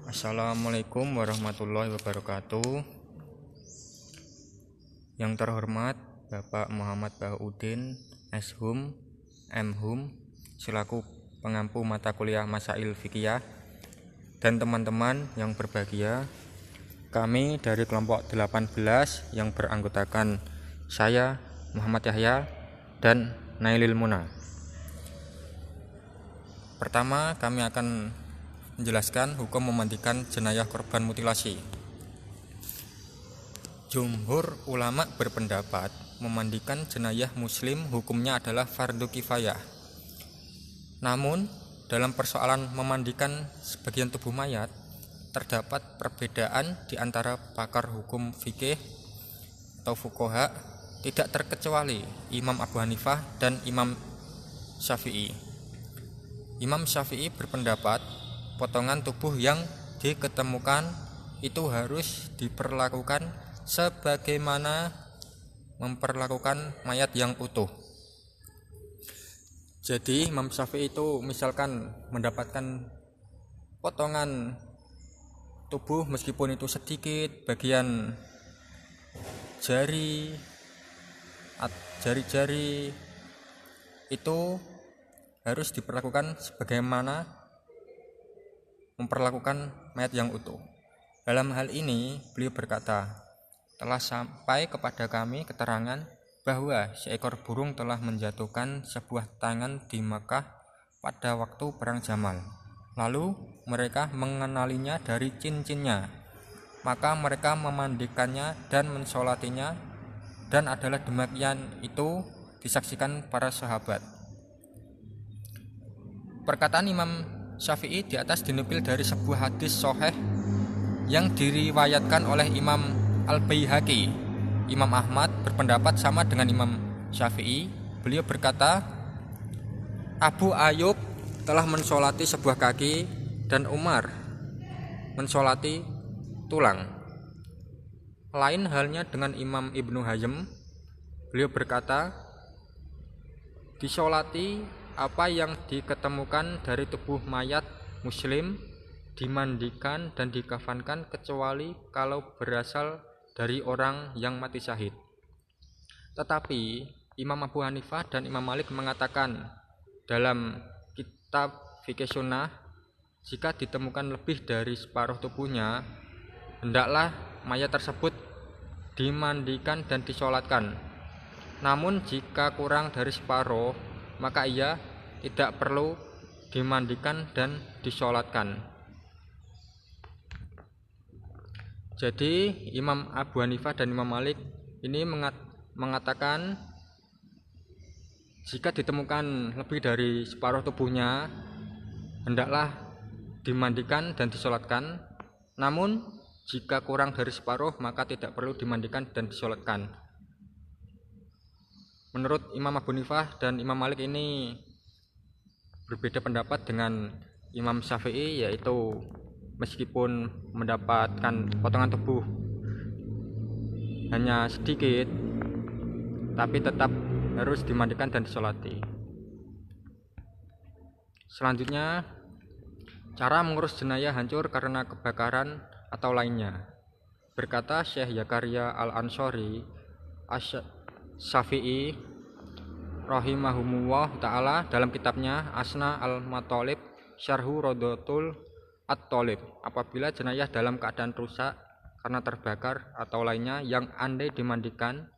Assalamualaikum warahmatullahi wabarakatuh. Yang terhormat Bapak Muhammad Bahaudin S.Hum, M.Hum, selaku pengampu mata kuliah Masail Fikiyah, dan teman-teman yang berbahagia. Kami dari kelompok 18 yang beranggotakan saya, Muhammad Yahya, dan Nailil Muna. Pertama, kami akan menjelaskan hukum memandikan jenayah korban mutilasi. Jumhur ulama berpendapat memandikan jenayah muslim hukumnya adalah fardu kifayah. Namun, dalam persoalan memandikan sebagian tubuh mayat, terdapat perbedaan di antara pakar hukum fikih atau fuqaha, tidak terkecuali Imam Abu Hanifah dan Imam Syafi'i. Imam Syafi'i berpendapat potongan tubuh yang diketemukan itu harus diperlakukan sebagaimana memperlakukan mayat yang utuh. Jadi Imam Syafi'i itu misalkan mendapatkan potongan tubuh meskipun itu sedikit, bagian jari-jari itu harus diperlakukan sebagaimana memperlakukan mayat yang utuh. Dalam hal ini beliau berkata, telah sampai kepada kami keterangan bahwa seekor burung telah menjatuhkan sebuah tangan di Makkah pada waktu perang Jamal. Lalu mereka mengenalinya dari cincinnya, maka mereka memandikannya dan mensolatinya, dan adalah demikian itu disaksikan para sahabat. Perkataan Imam Syafi'i di atas dinukil dari sebuah hadis sahih yang diriwayatkan oleh Imam Al-Baihaqi. Imam Ahmad berpendapat sama dengan Imam Syafi'i. Beliau berkata, Abu Ayyub telah mensolati sebuah kaki dan Umar mensolati tulang. Lain halnya dengan Imam Ibnu Hazm. Beliau berkata, disolati apa yang diketemukan dari tubuh mayat muslim, dimandikan dan dikafankan kecuali kalau berasal dari orang yang mati syahid. Tetapi Imam Abu Hanifah dan Imam Malik mengatakan dalam kitab Fikih Sunnah, jika ditemukan lebih dari separuh tubuhnya, hendaklah mayat tersebut dimandikan dan disolatkan. Namun jika kurang dari separuh, maka ia tidak perlu dimandikan dan disolatkan. Jadi Imam Abu Hanifah dan Imam Malik ini mengatakan jika ditemukan lebih dari separuh tubuhnya, hendaklah dimandikan dan disolatkan. Namun jika kurang dari separuh, maka tidak perlu dimandikan dan disolatkan. Menurut Imam Abu Hanifah dan Imam Malik ini berbeda pendapat dengan Imam Syafi'i, yaitu meskipun mendapatkan potongan tubuh hanya sedikit, tapi tetap harus dimandikan dan disolati. Selanjutnya, cara mengurus jenayah hancur karena kebakaran atau lainnya. Berkata Syekh Zakaria Al-Ansori Syafi'i rahimahumullah ta'ala dalam kitabnya Asna Al-Matolib Syarhu Rodotul At-Tolib, apabila jenayah dalam keadaan rusak karena terbakar atau lainnya yang andai dimandikan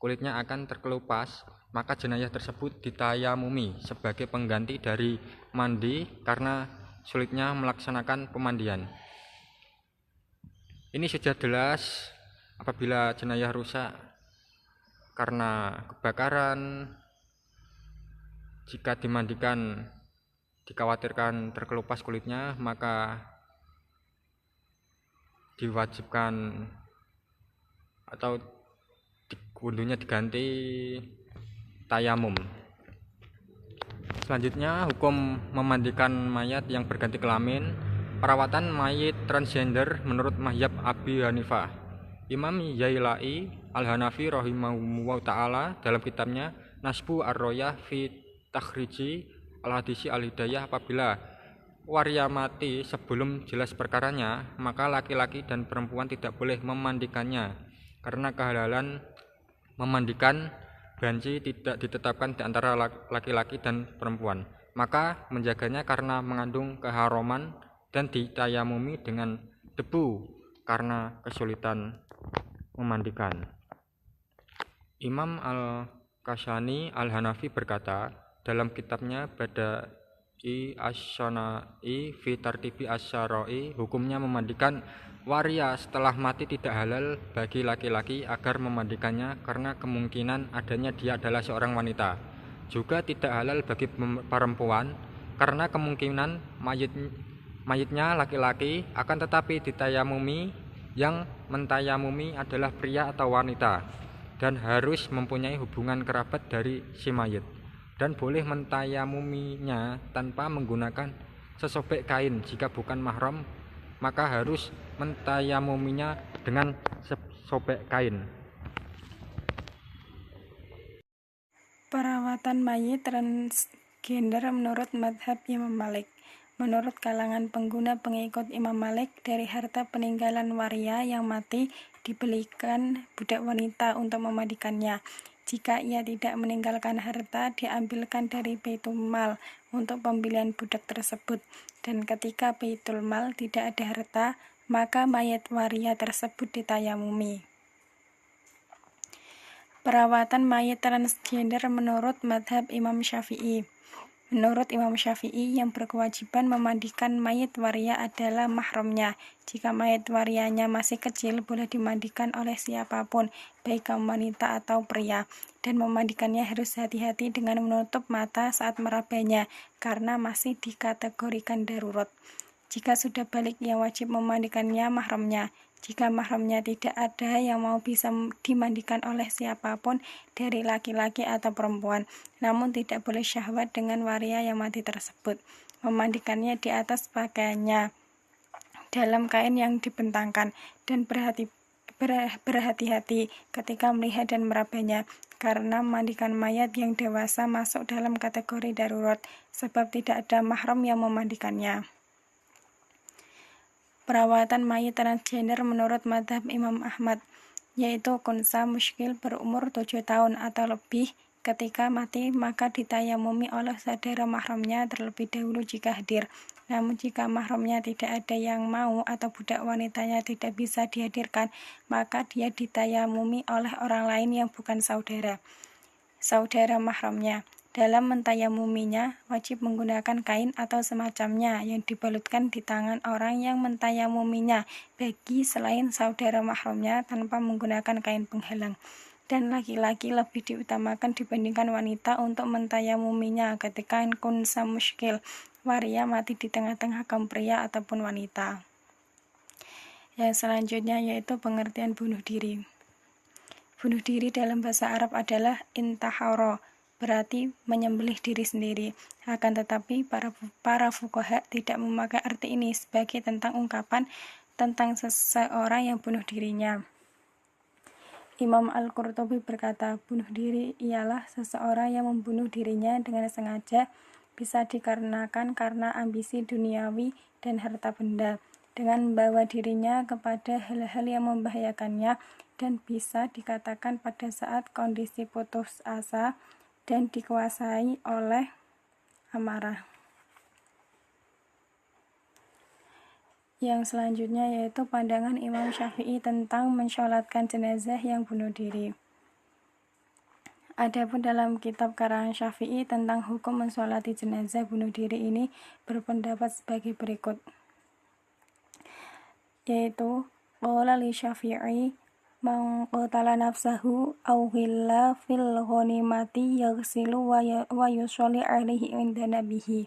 kulitnya akan terkelupas, maka jenayah tersebut ditayamumi sebagai pengganti dari mandi karena sulitnya melaksanakan pemandian. Ini sudah jelas apabila jenayah rusak karena kebakaran, jika dimandikan dikhawatirkan terkelupas kulitnya, maka diwajibkan atau wudhunya diganti tayamum. Selanjutnya, hukum memandikan mayat yang berganti kelamin. Perawatan mayit transgender menurut mazhab Abi Hanifah. Imam Yailai Al-Hanafi rahimahullah ta'ala dalam kitabnya Nasbu Ar-Royah fi Takhriji Al-Hadisi Al-Hidayah, apabila waria mati sebelum jelas perkaranya, maka laki-laki dan perempuan tidak boleh memandikannya, karena kehalalan memandikan banci tidak ditetapkan di antara laki-laki dan perempuan. Maka menjaganya karena mengandung keharuman dan ditayamumi dengan debu karena kesulitan memandikan. Imam Al-Kashani Al-Hanafi berkata dalam kitabnya Bada'i Asy-Syana'i fi Tartibi Asy-Syara'i, hukumnya memandikan waria setelah mati tidak halal bagi laki-laki agar memandikannya karena kemungkinan adanya dia adalah seorang wanita. Juga tidak halal bagi perempuan karena kemungkinan mayitnya laki-laki, akan tetapi ditayamumi yang mentayamumi adalah pria atau wanita dan harus mempunyai hubungan kerabat dari si mayit, dan boleh mentayamuminya tanpa menggunakan sesobek kain. Jika bukan mahram, maka harus mentayamuminya dengan sesobek kain. Perawatan mayit transgender menurut madhab Imam Malik. Menurut kalangan pengguna pengikut Imam Malik, dari harta peninggalan waria yang mati dibelikan budak wanita untuk memandikannya. Jika ia tidak meninggalkan harta, diambilkan dari Baitul Mal untuk pembelian budak tersebut. Dan ketika Baitul Mal tidak ada harta, maka mayat waria tersebut ditayamumi. Perawatan mayit transgender menurut madhab Imam Syafi'i. Menurut Imam Syafi'i, yang berkewajiban memandikan mayit waria adalah mahramnya. Jika mayit warianya masih kecil, boleh dimandikan oleh siapapun, baik kaum wanita atau pria. Dan memandikannya harus hati-hati dengan menutup mata saat merabanya, karena masih dikategorikan darurat. Jika sudah balik, yang wajib memandikannya mahramnya. Jika mahramnya tidak ada, yang mau bisa dimandikan oleh siapapun dari laki-laki atau perempuan, namun tidak boleh syahwat dengan waria yang mati tersebut. Memandikannya di atas pakaiannya dalam kain yang dibentangkan, dan berhati-hati ketika melihat dan merabanya, karena memandikan mayat yang dewasa masuk dalam kategori darurat, sebab tidak ada mahram yang memandikannya. Perawatan mayit transgender menurut madhab Imam Ahmad, yaitu kunsa muskil berumur 7 tahun atau lebih. Ketika mati, maka ditayamumi oleh saudara mahramnya terlebih dahulu jika hadir. Namun jika mahramnya tidak ada yang mau atau budak wanitanya tidak bisa dihadirkan, maka dia ditayamumi oleh orang lain yang bukan saudara mahramnya. Dalam mentayamuminya, wajib menggunakan kain atau semacamnya yang dibalutkan di tangan orang yang mentayamuminya bagi selain saudara mahramnya tanpa menggunakan kain penghalang. Dan laki-laki lebih diutamakan dibandingkan wanita untuk mentayamuminya ketika kunsa muskil waria mati di tengah-tengah kaum pria ataupun wanita. Yang selanjutnya yaitu pengertian bunuh diri. Bunuh diri dalam bahasa Arab adalah intahara, berarti menyembelih diri sendiri. Akan tetapi para fuqaha tidak memakai arti ini sebagai tentang ungkapan tentang seseorang yang bunuh dirinya. Imam Al-Qurtubi berkata, bunuh diri ialah seseorang yang membunuh dirinya dengan sengaja, bisa dikarenakan karena ambisi duniawi dan harta benda, dengan membawa dirinya kepada hal-hal yang membahayakannya, dan bisa dikatakan pada saat kondisi putus asa dan dikuasai oleh amarah. Yang selanjutnya yaitu pandangan Imam Syafi'i tentang mensholatkan jenazah yang bunuh diri. Adapun dalam kitab karangan Syafi'i tentang hukum mensholati jenazah bunuh diri ini berpendapat sebagai berikut, yaitu qala li Syafi'i man qatala nafsahu aw ghilla fil ghanimati yaghsilu wa yusolli alaihi inda nabihi.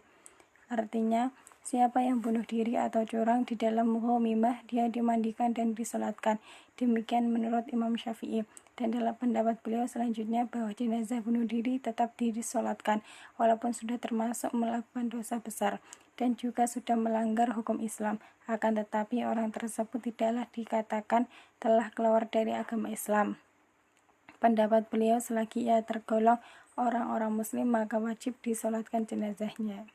Artinya, siapa yang bunuh diri atau curang di dalam ghanimah, dia dimandikan dan disolatkan. Demikian menurut Imam Syafi'i. Dan dalam pendapat beliau selanjutnya bahwa jenazah bunuh diri tetap disolatkan walaupun sudah termasuk melakukan dosa besar dan juga sudah melanggar hukum Islam. Akan tetapi orang tersebut tidaklah dikatakan telah keluar dari agama Islam. Pendapat beliau, selagi ia tergolong orang-orang muslim, maka wajib disolatkan jenazahnya.